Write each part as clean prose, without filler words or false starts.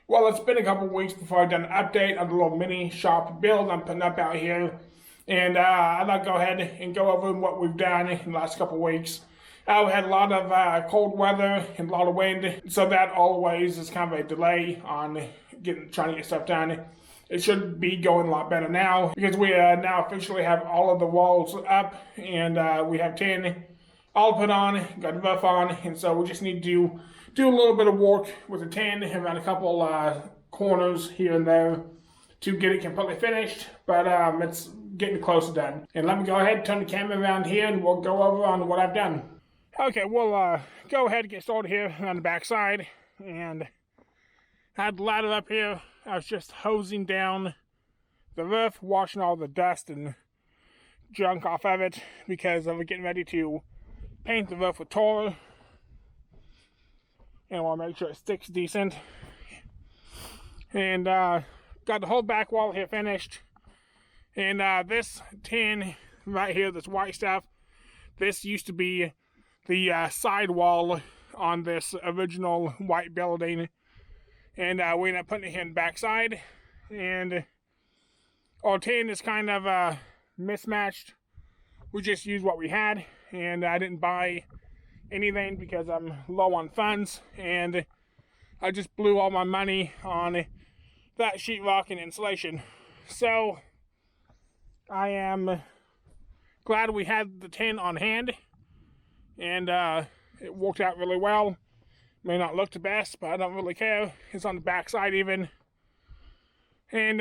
Well, it's been a couple weeks before I've done an update on the little mini shop build I'm putting up out here. And I'd like to go ahead and go over what we've done in the last couple weeks. We had a lot of cold weather and a lot of wind, so that always is kind of a delay on trying to get stuff done. It should be going a lot better now because we now officially have all of the walls up, and we have 10 all put on, got the roof on, and so we just need to do a little bit of work with the 10 around a couple corners here and there to get it completely finished, but it's getting close to done. And let me go ahead and turn the camera around here and we'll go over on what I've done. Okay, we'll go ahead and get started here on the back side. And I had the ladder up here. I was just hosing down the roof, washing all the dust and junk off of it because I was getting ready to paint the roof with tar. And I want to make sure it sticks decent. And got the whole back wall here finished. And this tin right here, this white stuff, this used to be the side wall on this original white building. And we ended up putting it here in the back side. And our tin is kind of mismatched. We just used what we had. And I didn't buy anything because I'm low on funds. And I just blew all my money on that sheetrock and insulation. So I am glad we had the tin on hand, and it worked out really well. May not look the best, but I don't really care. It's on the back side even. And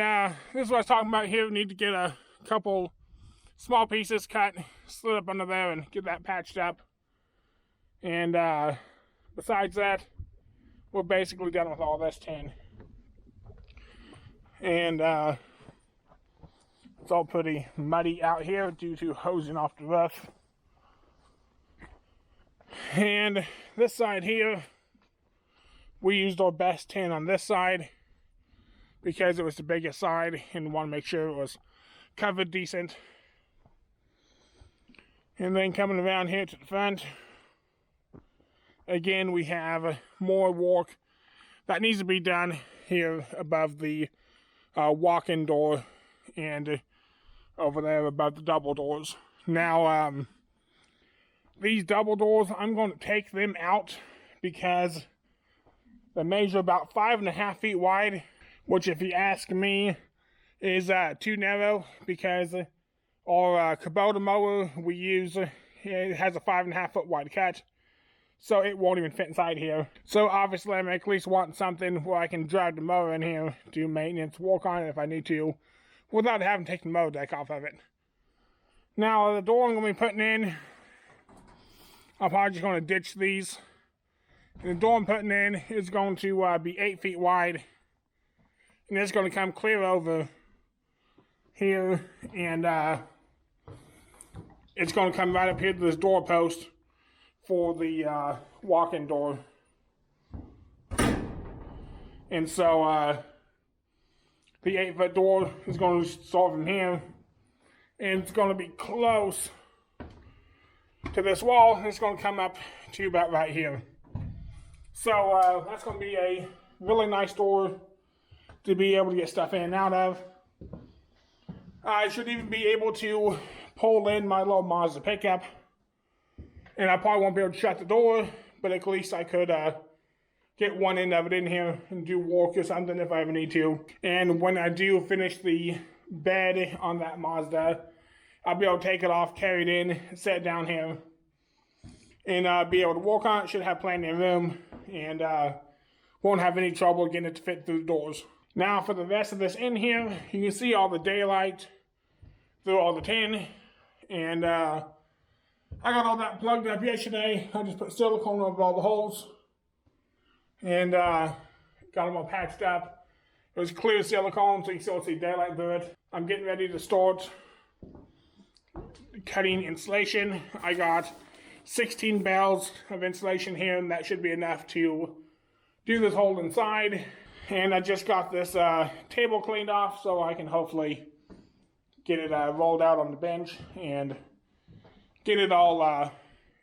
this is what I was talking about here. We need to get a couple small pieces cut, slid up under there, and get that patched up. And besides that, we're basically done with all this tin. And it's all pretty muddy out here due to hosing off the roof. And this side here, we used our best tin on this side because it was the biggest side and want to make sure it was covered decent. And then coming around here to the front, again we have more work that needs to be done here above the walk-in door and over there above the double doors. Now, these double doors, I'm going to take them out because they measure about 5.5 feet wide, which, if you ask me, is too narrow because our Kubota mower we use, it has a 5.5 foot wide cut. So it won't even fit inside here. So obviously I'm at least wanting something where I can drive the mower in here, do maintenance, work on it if I need to, without having to take the mower deck off of it. Now the door I'm going to be putting in, I'm probably just going to ditch these. And the door I'm putting in is going to be 8 feet wide. And it's going to come clear over here. And it's going to come right up here to this door post for the walk-in door. And so the 8-foot door is going to start from here, and it's going to be close to this wall. It's going to come up to about right here. So that's going to be a really nice door to be able to get stuff in and out of. I should even be able to pull in my little Mazda pickup. And I probably won't be able to shut the door, but at least I could get one end of it in here and do work or something if I ever need to. And when I do finish the bed on that Mazda, I'll be able to take it off, carry it in, set it down here, and be able to work on it. Should have plenty of room, and won't have any trouble getting it to fit through the doors. Now for the rest of this in here, you can see all the daylight through all the tin, and I got all that plugged up yesterday. I just put silicone over all the holes and got them all patched up. It was clear silicone, so you can still see daylight through it. I'm getting ready to start cutting insulation. I got 16 bales of insulation here, and that should be enough to do this hole inside. And I just got this table cleaned off so I can hopefully get it rolled out on the bench and get it all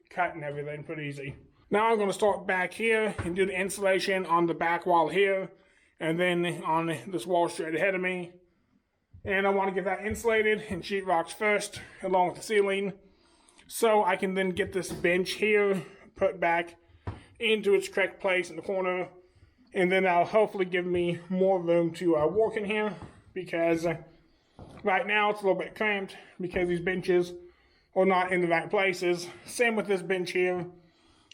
cut and everything pretty easy. Now I'm going to start back here and do the insulation on the back wall here and then on this wall straight ahead of me. And I want to get that insulated and sheetrocked first, along with the ceiling, so I can then get this bench here put back into its correct place in the corner, and then that'll hopefully give me more room to work in here, because right now it's a little bit cramped because these benches are not in the right places. Same with this bench here.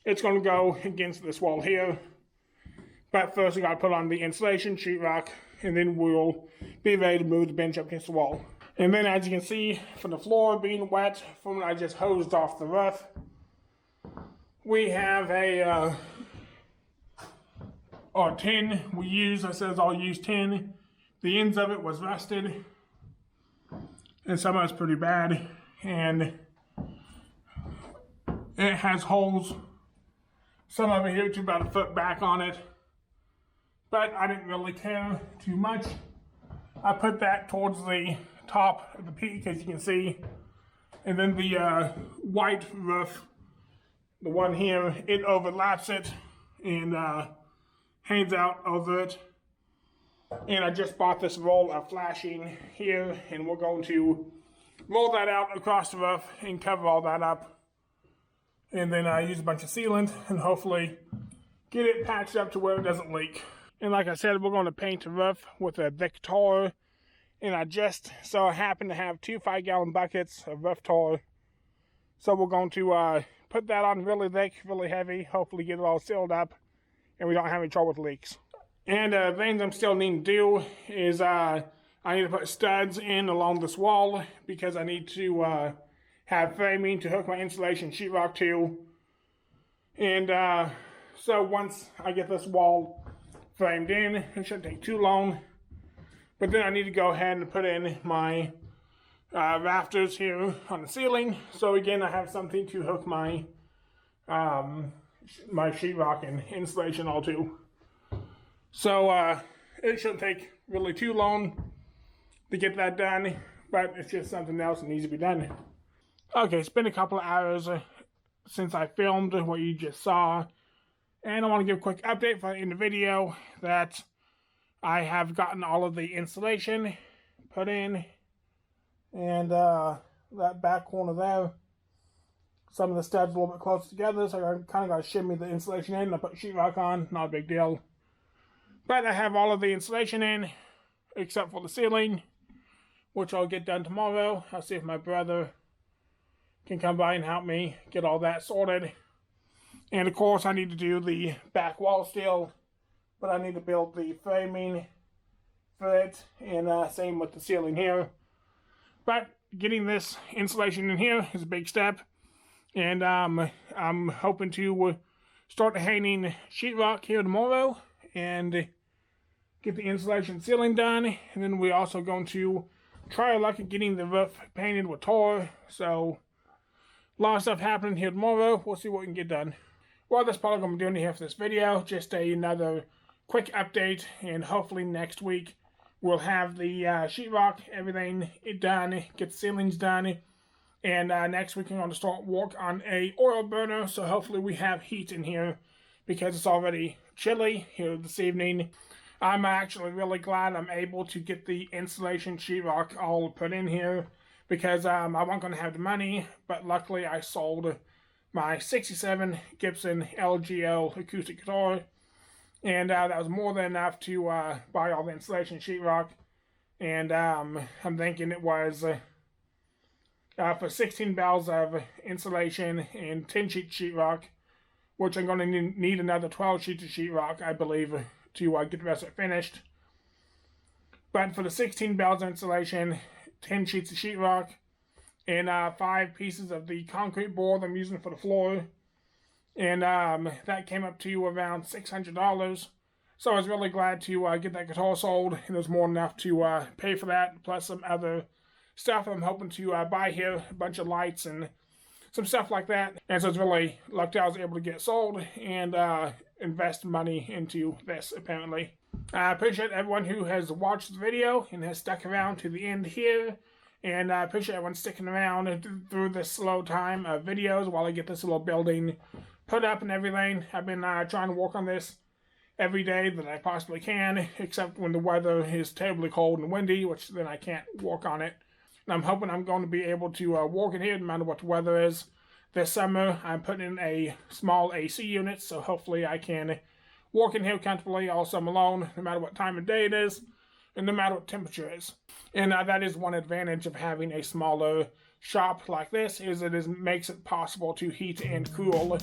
It's going to go against this wall here. But first we got to put on the insulation, sheetrock, and then we'll be ready to move the bench up against the wall. And then as you can see, from the floor being wet from when I just hosed off the roof, we have a tin we use. It says I'll use tin. The ends of it was rusted, and some of it's pretty bad, and it has holes. Some of it here to about a foot back on it, but I didn't really care too much. I put that towards the top of the peak, as you can see, and then the white roof, the one here, it overlaps it and hangs out over it. And I just bought this roll of flashing here, and we're going to roll that out across the roof and cover all that up. And then I use a bunch of sealant and hopefully get it patched up to where it doesn't leak. And like I said, we're going to paint the roof with a thick tar. And I just so happen to have 2 5-gallon buckets of roof tar. So we're going to put that on really thick, really heavy, hopefully get it all sealed up, and we don't have any trouble with leaks. And things I'm still needing to do is I need to put studs in along this wall, because I need to have framing to hook my insulation sheetrock to. And so once I get this wall framed in, it shouldn't take too long. But then I need to go ahead and put in my rafters here on the ceiling. So again, I have something to hook my my sheetrock and insulation all to. So it shouldn't take really too long to get that done, but it's just something else that needs to be done. Okay, it's been a couple of hours since I filmed what you just saw, and I want to give a quick update for in the video that I have gotten all of the insulation put in, and that back corner there, some of the studs a little bit closer together, so I kind of got to shimmy the insulation in and I put sheetrock on, not a big deal. But I have all of the insulation in, except for the ceiling, which I'll get done tomorrow. I'll see if my brother can come by and help me get all that sorted. And of course I need to do the back wall still, but I need to build the framing for it, and same with the ceiling here. But getting this insulation in here is a big step, and I'm hoping to start hanging sheetrock here tomorrow and get the insulation ceiling done. And then we're also going to try our luck at getting the roof painted with tar. So a lot of stuff happening here tomorrow. We'll see what we can get done. Well, that's probably going to be doing here for this video. Just another quick update, and hopefully next week we'll have the sheetrock, everything done, get the ceilings done, and next week I'm going to start work on a oil burner, so hopefully we have heat in here, because it's already chilly here this evening. I'm actually really glad I'm able to get the insulation sheetrock all put in here, because I wasn't going to have the money, but luckily I sold my 67 Gibson LGO acoustic guitar, and that was more than enough to buy all the insulation sheetrock. And I'm thinking it was for 16 bales of insulation and 10 sheet sheetrock, which I'm going to need another 12 sheets of sheetrock, I believe, to get the rest of it finished. But for the 16 bales of insulation, 10 sheets of sheetrock, and 5 pieces of the concrete board I'm using for the floor, and that came up to around $600. So I was really glad to get that guitar sold, and it was more than enough to pay for that, plus some other stuff I'm hoping to buy here, a bunch of lights and some stuff like that. And so it's really lucky I was able to get it sold and invest money into this, apparently. I appreciate everyone who has watched the video and has stuck around to the end here. And I appreciate everyone sticking around through this slow time of videos while I get this little building put up and everything. I've been trying to work on this every day that I possibly can, except when the weather is terribly cold and windy, which then I can't work on it. And I'm hoping I'm going to be able to work in here no matter what the weather is. This summer, I'm putting in a small AC unit, so hopefully I can work in here comfortably all summer long, no matter what time of day it is, and no matter what temperature is. And that is one advantage of having a smaller shop like this, is it makes it possible to heat and cool.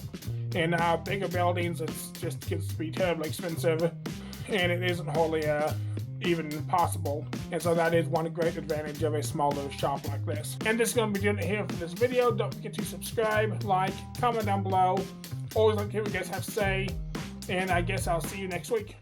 In bigger buildings, it just gets to be terribly expensive, and it isn't wholly even possible. And so that is one great advantage of a smaller shop like this. And this is going to be doing it here for this video. Don't forget to subscribe, like, comment down below. Always like to hear what you guys have to say. And I guess I'll see you next week.